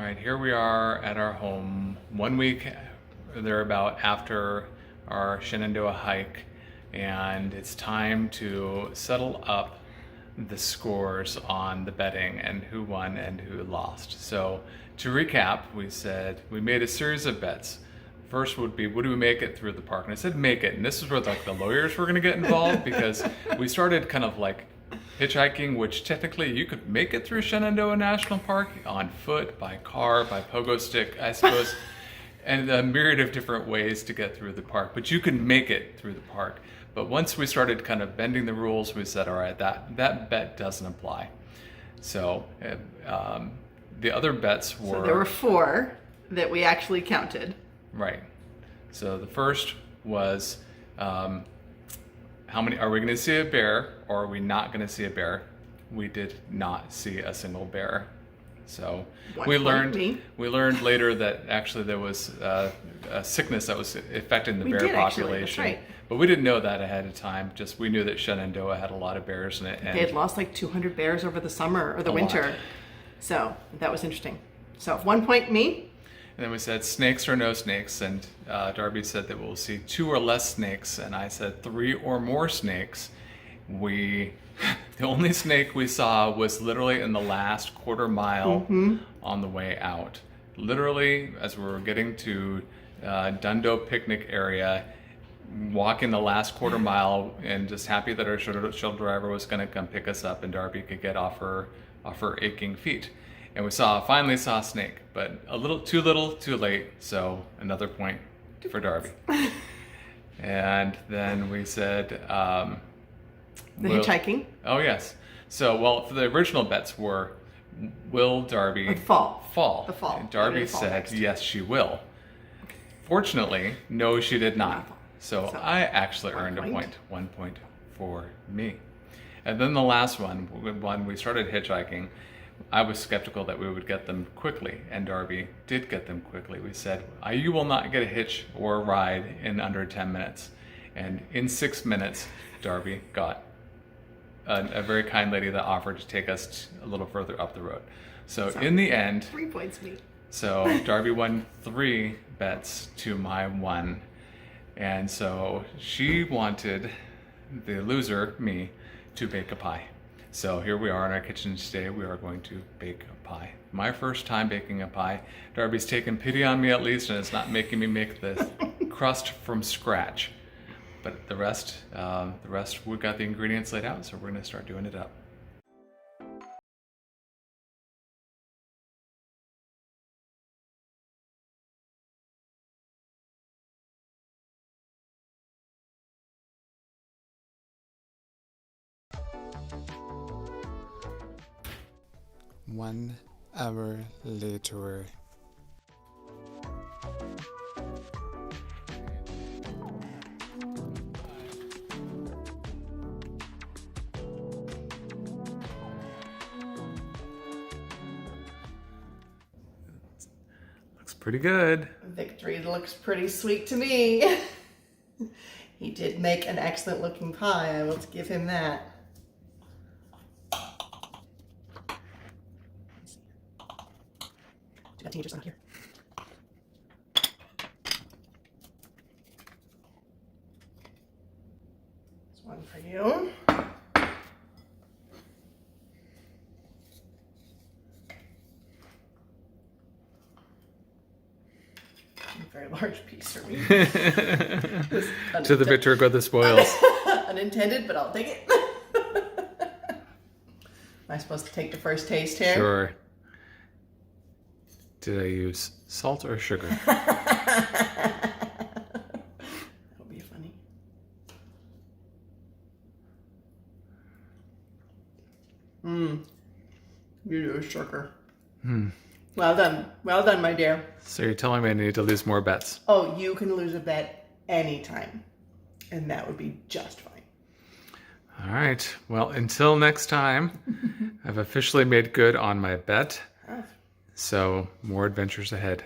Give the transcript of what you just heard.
All right, here we are at our home 1 week thereabout after our Shenandoah hike, and it's time to settle up the scores on the betting and who won and who lost. So to recap, we made a series of bets. First would be, would we make it through the park? And I said make it, and this is where like the lawyers were going to get involved because we started kind of like hitchhiking, which technically you could make it through Shenandoah National Park on foot, by car, by pogo stick, I suppose, and a myriad of different ways to get through the park. But you can make it through the park. But once we started kind of bending the rules, we said, all right, that bet doesn't apply. So the other bets were... So there were 4 that we actually counted. Right. So the first was, how many are we going to see a bear, or are we not going to see a bear? We did not see a single bear. So we learned later that actually there was a sickness that was affecting the bear population. That's right. But we didn't know that ahead of time. Just we knew that Shenandoah had a lot of bears in it. And they had lost like 200 bears over the summer or the winter. Lot. So that was interesting. So 1 point me. And then we said snakes or no snakes, and Darby said that we'll see 2 or less snakes, and I said 3 or more snakes. The only snake we saw was literally in the last quarter mile on the way out. Literally, as we were getting to Dundo picnic area, walking the last quarter mile, and just happy that our shuttle driver was going to come pick us up, and Darby could get off her aching feet. And we finally saw a snake, but a little, too late. So another point for Darby. And then we said, hitchhiking. Oh yes. So for the original bets were, will Darby fall? The fall. And Darby said yes, she will. Fortunately, no, she did not. So I actually earned a point. 1 point for me. And then the last one, when we started hitchhiking, I was skeptical that we would get them quickly, and Darby did get them quickly. We said, you will not get a hitch or a ride in under 10 minutes. And in 6 minutes, Darby got a very kind lady that offered to take us a little further up the road. So in the end... 3 points me. So Darby won 3 bets to my 1. And so she wanted the loser, me, to bake a pie. So here we are in our kitchen today. We are going to bake a pie. My first time baking a pie. Darby's taken pity on me at least, and it's not making me make the crust from scratch. But the rest, we've got the ingredients laid out, so we're going to start doing it up. One hour later. Looks pretty good. Victory looks pretty sweet to me. He did make an excellent looking pie. I will give him that. Got teenagers on here. There's one for you. A very large piece for me. To the victor go the spoils. Unintended, but I'll take it. Am I supposed to take the first taste here? Sure. Did I use salt or sugar? That'll be funny. You use sugar. Well done. Well done, my dear. So you're telling me I need to lose more bets? Oh, you can lose a bet anytime. And that would be just fine. All right. Well, until next time, I've officially made good on my bet. So more adventures ahead.